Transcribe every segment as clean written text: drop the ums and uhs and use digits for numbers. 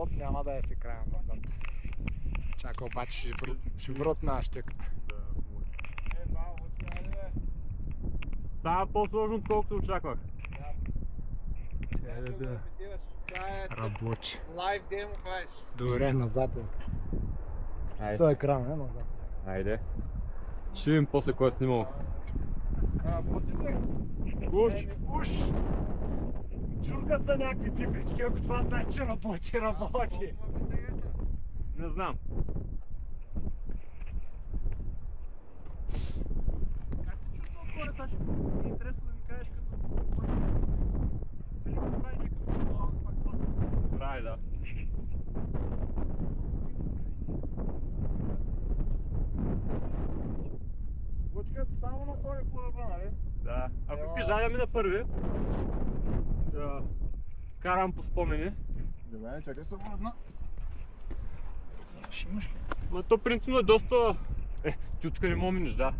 завод, няма да я се края назад. Чака обаче ще врътна щеката. Става по-сложно, отколкото очаквах. Работи. Лайв демо правиш. Добре, назад е. Айде. С екран е назад. Айде. Ще видим после кой е снимал. Уш! Чуркат са някакви цифрички, ако това значи, че работи. Не знам. Как се чувства отгоре, сега ще ми е интересно да ми кажеш като... Дали го прави някакъв фактор? Прави, да. Лъчката само нагоре по ръба, нали? Да. Ако искаш да ми на първи, да карам по спомени. Добре, чакай се върна. Ще имаш ли? Ма то принципно е доста... ти откъде не мога минеш, да.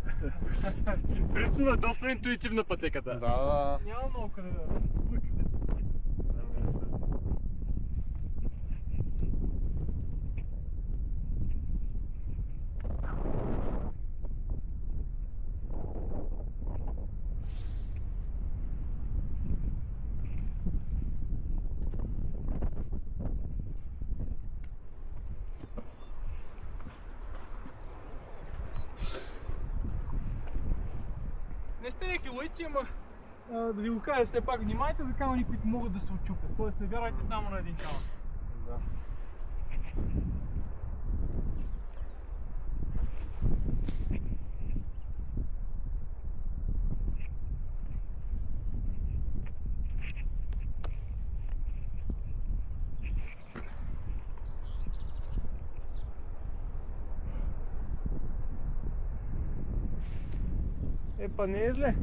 Принципно е доста интуитивна пътеката. Да. Няма много къде да бъркаш. Не сте някакви лъйци, ама да ви го кажа все пак, внимайте за камъни, които могат да се отчупят. Тоест не вярвайте само на един камък. Да. Па не е зле.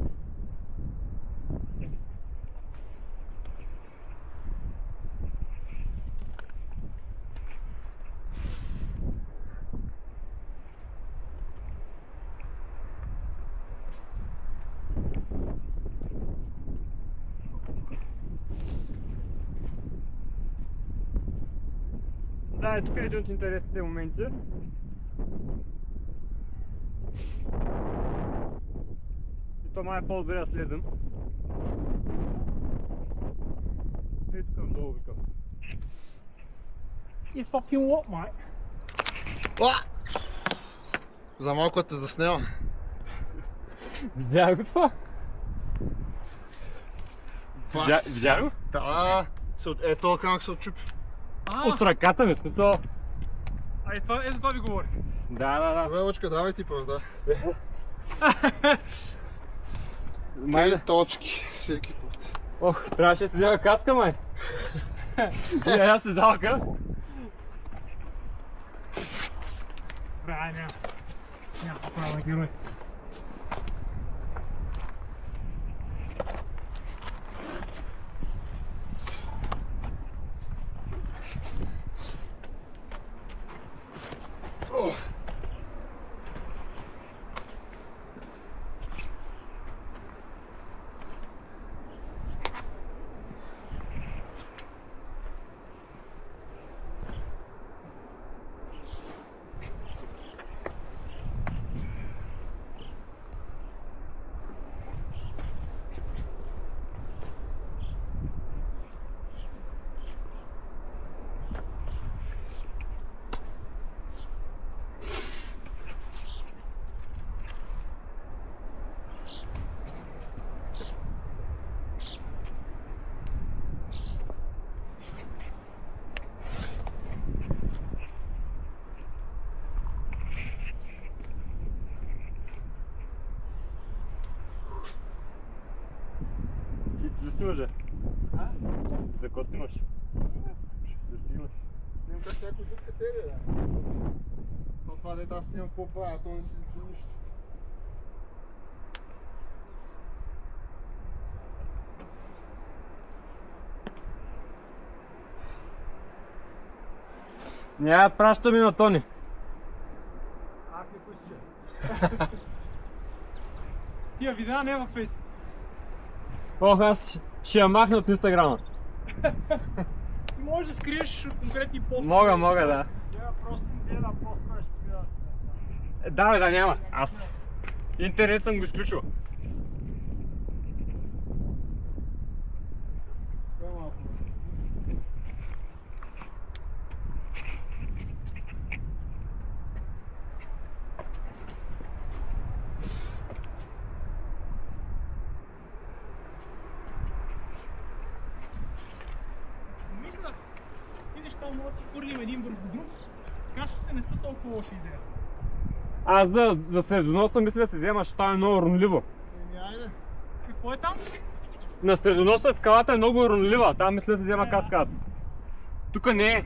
Да, тук е един от интересните моменти. И то май е по-добре да слезем. И тук долу викам. You fucking what, mate? За малко те заснема. Видя ли го това? Видя ли го? Да. Ето камък се отчупи. От ръката ми, смисъл. Ай, това, за това ви говори. Да. Добре, Лъчка, давай ти първ, да. Май, Три точки всеки път. ох, трябваше да си взема каска, май. Аз се далка. Бра, няма се правя на герой. Снимаш ли? За какво снимаш? Да снимаш. Снимам как някой друг катери, бе. То това дете аз снимам какво правя, то не си личи нищо. Няма пращаме на Тони. Ах, не пуска. Тия видеа не е във фейс. Ох, аз ще я махна от инстаграма. можеш да скриеш конкретни постове. Мога, да. Я просто гледам по-скоро ще гледам сега. Да, бе, да, няма. Аз интернет съм го изключил. Мисля, видиш, там може да се хвърлим един върху друг. Каските не са толкова лоша идея. Аз за средоноса мисля да се взема, защото там е много уронливо. Айде. Какво е там? На средоноса скалата е много уронлива, там мисля да се взема каска аз. Тук не е.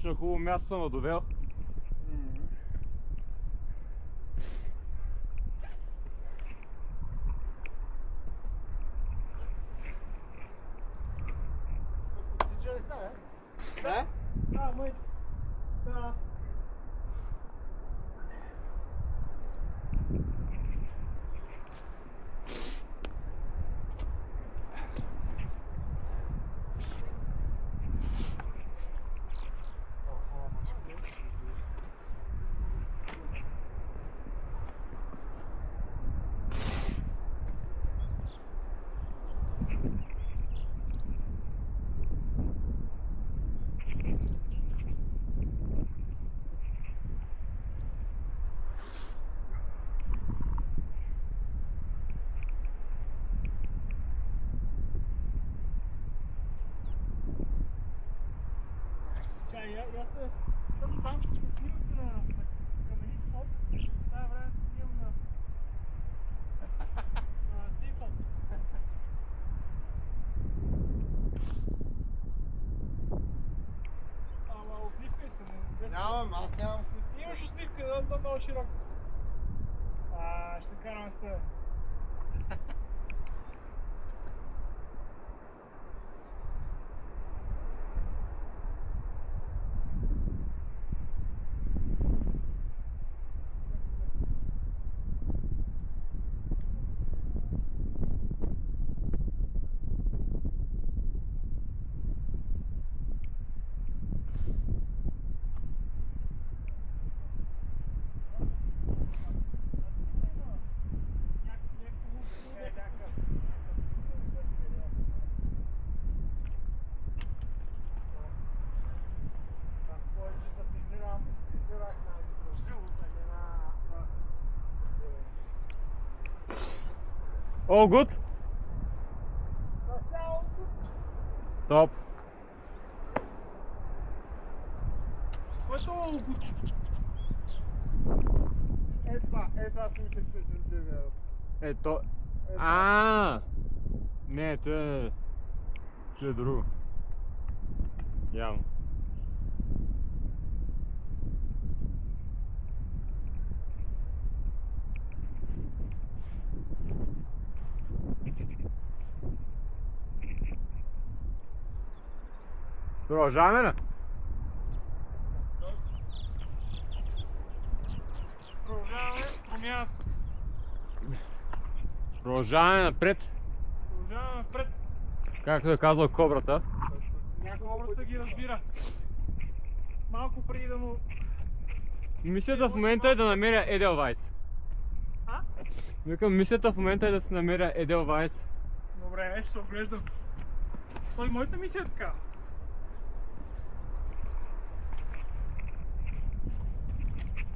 Че на хубаво място съм надовел. Да? Да, май. Да. Я се там снимах на каменит фон. Това време снимам на сифон. Ама усмивка искам. Нямам, аз нямам. Имаш усмивка, да, много широко. Ще се караме с теб. All good? Top. Което е много good. Това си мисля, че ще вярват. Ето. Не, това е друго. Явно. Продължаваме ли? Продължаваме промяна. Продължаваме напред. Продължаваме напред. Както е казал кобрата. Хората ги разбира. Малко преди да му... Мисията в момента е да намеря Еделвайс. А? Викам, мисията в момента е да се намеря Еделвайс. Добре, ще се оглеждам. Той моята мисия е така.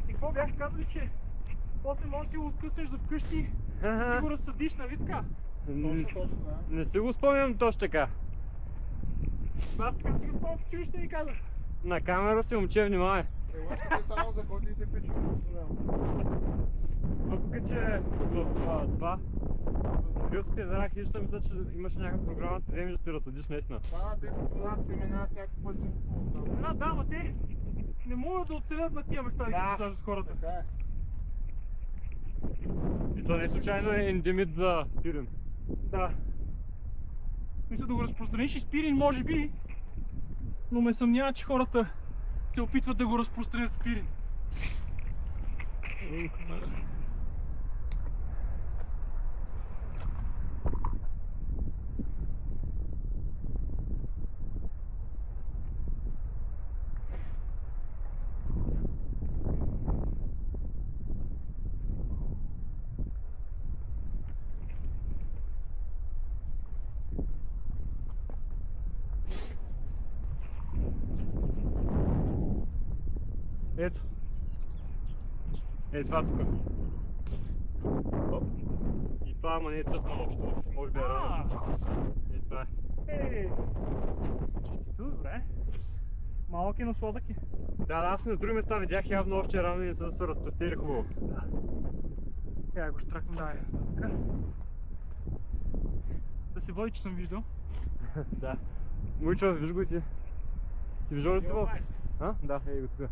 И какво бях казали, че после можеш да си го откъснеш за вкъщи и си го разсъдиш, нали така? Точно, да. Не си го спомням точно така. Аз така си го спомням в училище и казах. На камера си, момче, внимавай. Елачките само за котите пичи, Въпреки, че в това Рилския зарах хища, мисля, че имаш някаква програма, да си вземеш да си разсъдиш наистина. Да, те са понад семена, с някакъв път си купувал там. Да, ама те не могат да оцелят на тия места, да ги с хората. Така е. И то не случайно е ендемит за пирин. Да. Мисля да го разпространиш и спирин, може би, но ме съмнява, че хората се опитват да го разпространят в пирин. Ето. Е, това тук. Оп. И това, ама не е цъфнало общо, може би е рано. И това е. Честито, добре. Малък е, но сладък е. Да, аз на други места видях явно още рано и не са да се разпрестили хубаво. Да. Я го штракам, да, така. Да се води, че съм виждал. Да. Мойчо, виж го и ти. Ти виждал ли си в? А? Да, ей го тук.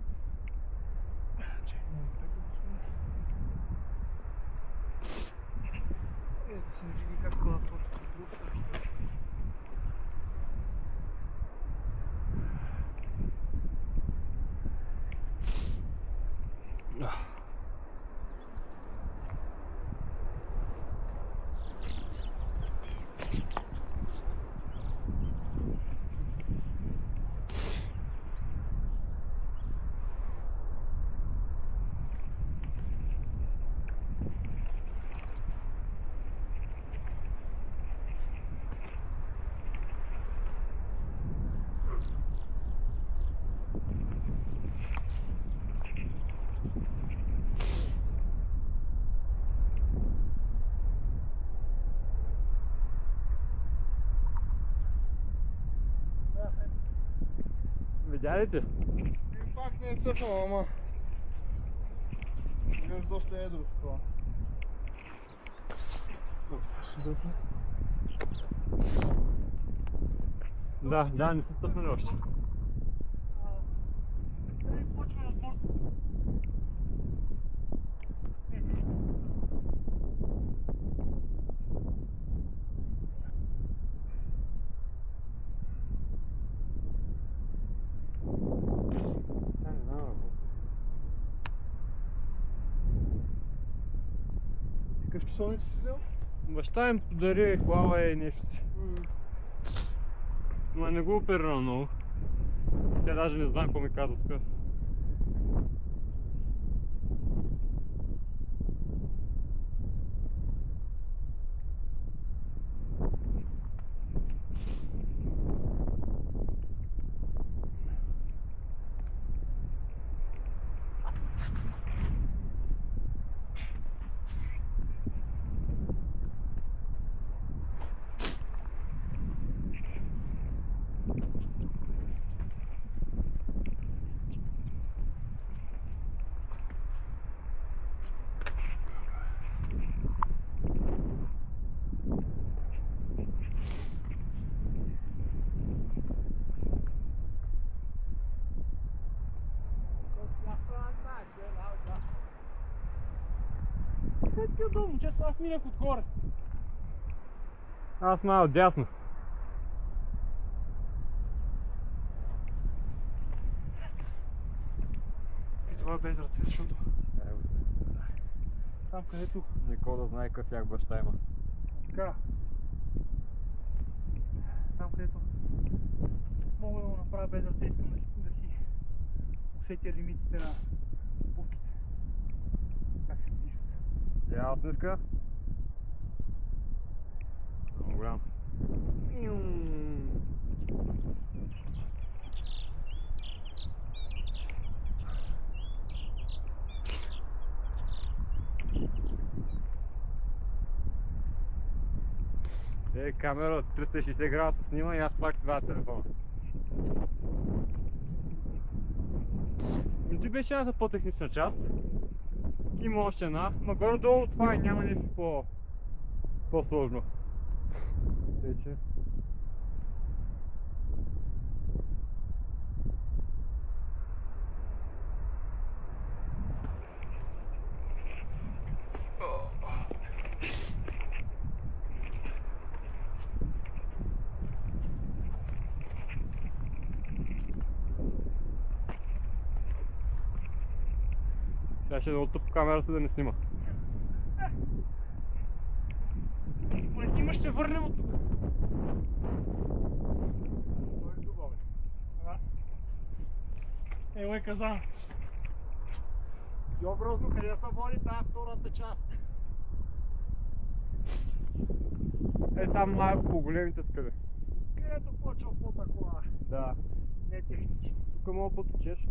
Да се не види как това точно друг среща. Видя ли ти? И пак не е цъфнал, ама... Имаш доста едро това. Да, не са цъфнали още. Почваме от борта. Какъв часовник си взел? Баща им подари Huawei нещо си. Но не го оперира много. Сега даже не знам какво ми казва тук. Къде ти е удобно? Честно, аз минах отгоре. Аз малко дясно. И това е без ръце, защото там където Никой да знае какъв як баща има. така, там където мога да го направя без ръце, искам да си усетя лимитите на обувките. Как се движат. Я отниска. Много голям. Камера от 360 градуса снима и аз пак сваля телефона. Ти беше едната по-технична част. Има още една, но горе-долу това няма нещо по-сложно. Тече. Сега ще да оттъп камерата да не снима. Ма снимаш, ще се върнем от тук. Той е хубаво. Да. Ево е казан. И образно, къде се води тази втората част? Там малко по големите скали. Където почва по-такова. Да. Не технично. Тук мога потечеш.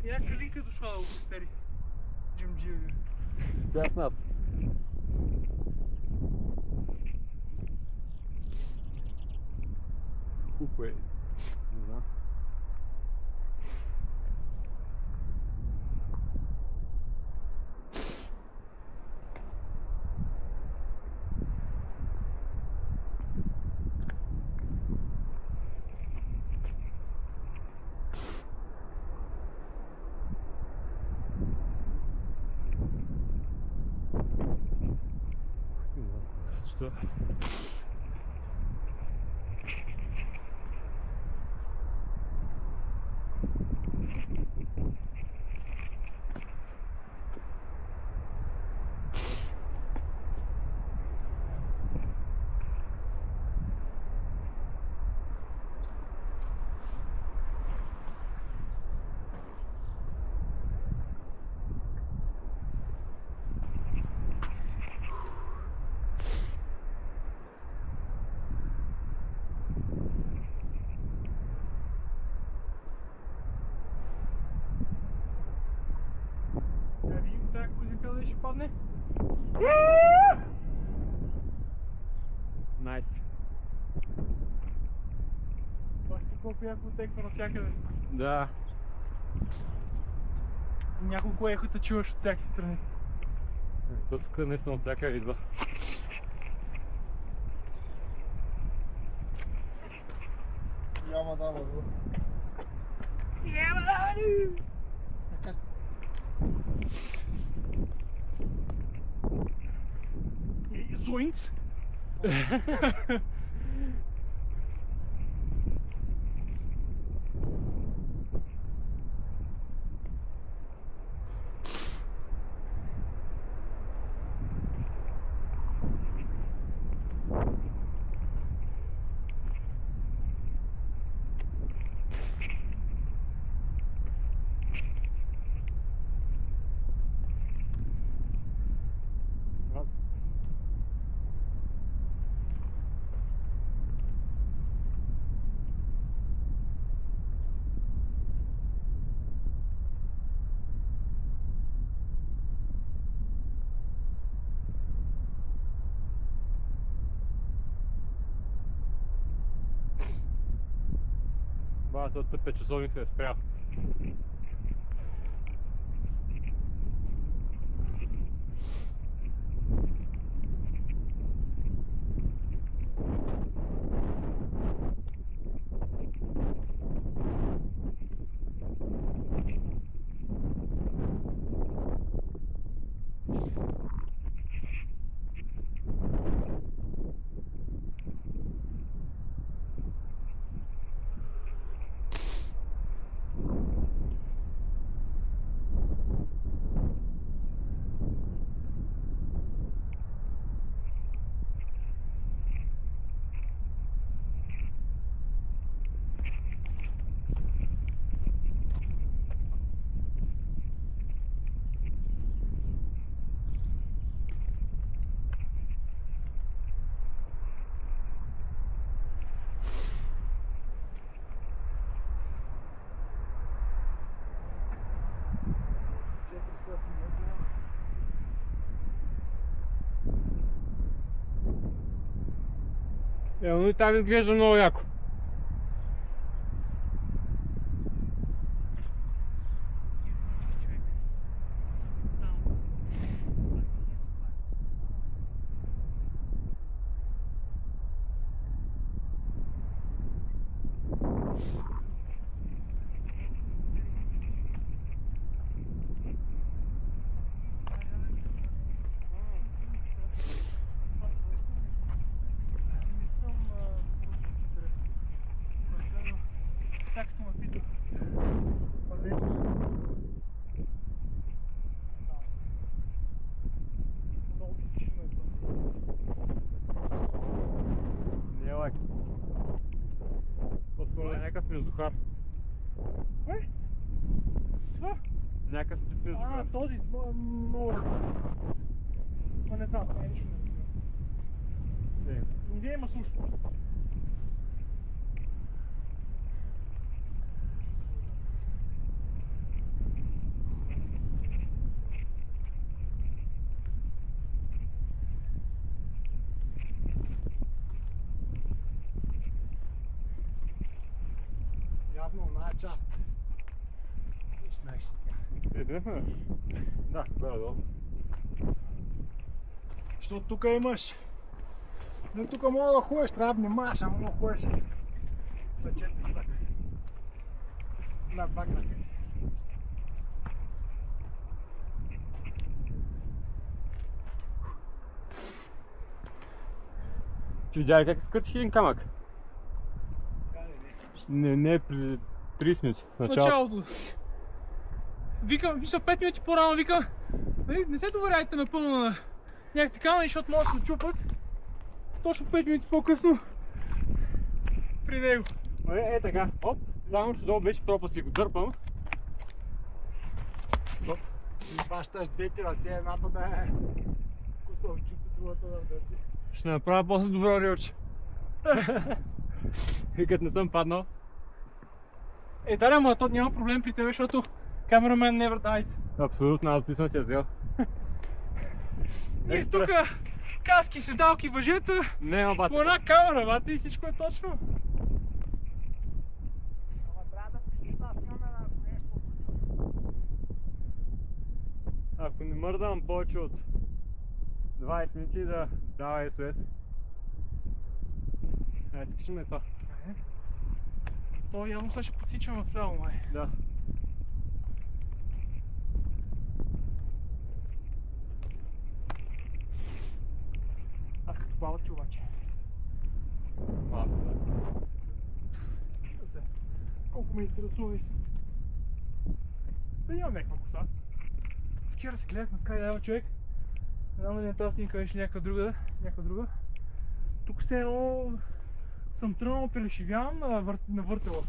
Я калинка дошла да го потери. Джимдживи. Тя с нас. Колко е? Не знам. Что? Да видим тази козика да ще падне. Найс. Бахте колко яко теква навсякъде. Да. Няколко ехота чуваш от всяки страни. То тук наистина от всяка идва. Яма дава, бро. Няма да бъде! Зоинц! този тъпия часовник се е спрял. Но и там изглежда много яко. Както ме пита. Много изтичено е това. Не е лайк. По-скоро е някакъв мюзухар. Кое? Това? Някакъв тип мюзухар. Този много. Ма не знам, това нищо не разбирам. Нигде има суш. Явно оная част. Виж нещо тя. Идехме? Да, горе-долу. Защото тук имаш. Но тук мога да ходиш, трябва да внимаваш, ама мога да ходиш. Са 4 крака. На 2 крака. Видя ли как изкъчих един камък? Не, при 30 минути. В началото. Викам, мисля 5 минути по-рано, викам, нали, не се доверяйте напълно на някакви камъни, защото могат да се чупат. Точно 5 минути по-късно при него. Е така, оп, само че долу беше пропаст и го дърпам. И хващаш двете ръце, едната да е кусал чупи, другата да дърпи. Ще направя после добро рилче. И като не съм паднал. Да, ама то няма проблем при тебе, защото cameraman never dies. Абсолютно, аз би съм си я взел. И тук каски, седалки, въжета, Не, бати. по една камера, бате, и всичко е точно. Ама трябва да пишеш тази камера, ако нещо. Ако не мърдам повече от 20 минути да дава SOS. Айде, скачим на това. То явно сега ще подсичам в ляво, май. Да. Аз като баба обаче. Малко, да. Колко ме интересува и да имам някаква коса. Вчера си гледахме в Кайдава, човек. Не знам дали тази снимка беше някаква друга. Тук се едно съм тръгнал пелешивявам на въртела.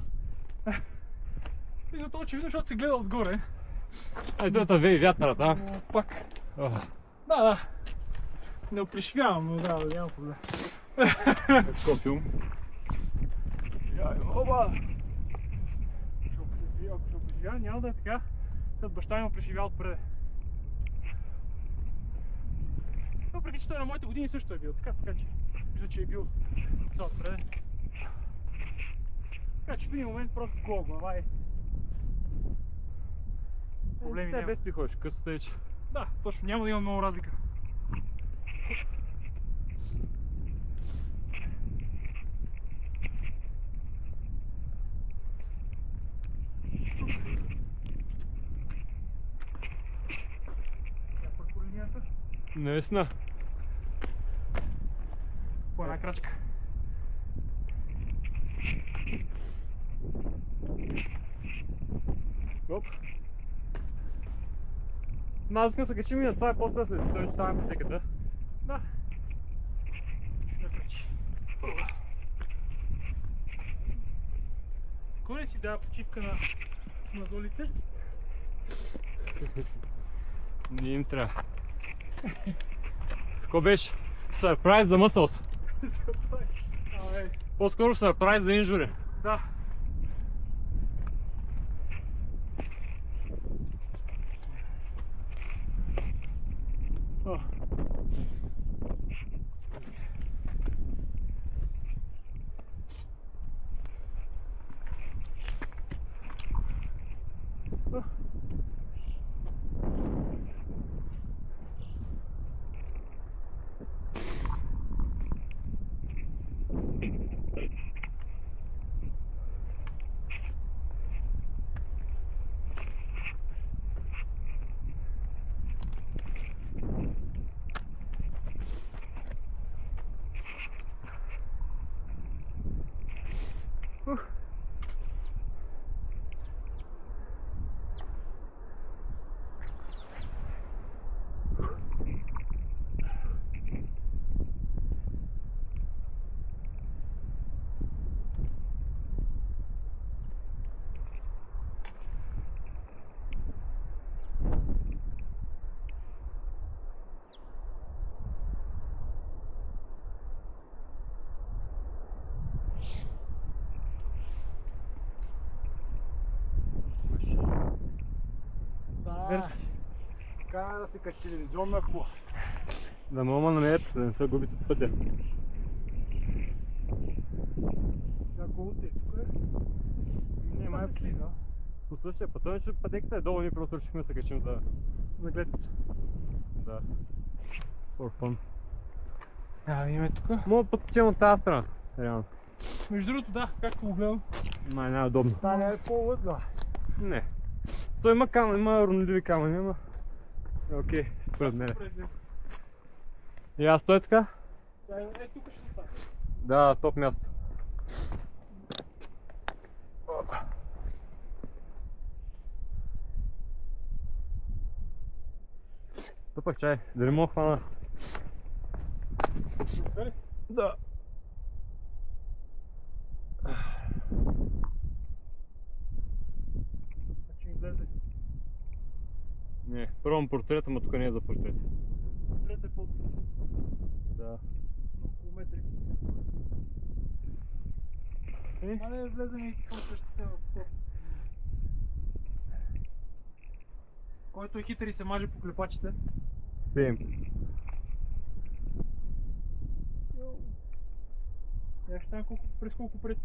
И зато очевидно, защото се гледа отгоре. Ай, това вей вятъра, да? Но пак. Ох, Да. Не оплешивявам, но да, няма проблем. какво филм? Оба! Ако ще оплешивя, няма да е така. След баща ми оплешивя отпред. Въпреки че той на моите години също е бил, така че мисля, че е бил отпред. Така че в един момент просто гол глава и проблеми Сега няма. без ти ходиш, къс стейч. Да, точно, няма да има много разлика. Някаква по линията. Наистина. По една крачка. Оп. Аз искам да се качим и на това е после след той ще ставаме пътеката. Да. Ще ме пречи. Кой не си дава почивка на мазолите? Не им трябва. Какво беше? Surprise за muscles. Абе, По-скоро surprise за injury. да. О. Да. Кара да се като телевизионна кола. Да ме намерят, да не се губите от пътя. За колата е тук. Не, май Пътят слиза. по същия път. Той, че пътеката е долу, ние просто решихме да се качим за гледката. Да. For fun. Имаме тук. Мога да потечем от тази страна. Реално. Между другото, да, както го гледам. Май не е удобно. Та не е по-лъдна. Не. Той има камъни, има ронливи камъни, ама... Окей, според мен. И аз той така? Да, тук ще стане. Да, топ място. То пък чай, дали мога хвана? Да. Значи ми влезе. Не, пробвам портрет, ама тук не е за портрет. Трета е под Да. около метри. Мале, влезе ми същите в топ. Който е хитър и се маже по клепачите. Сейм. Я ще знам през колко пред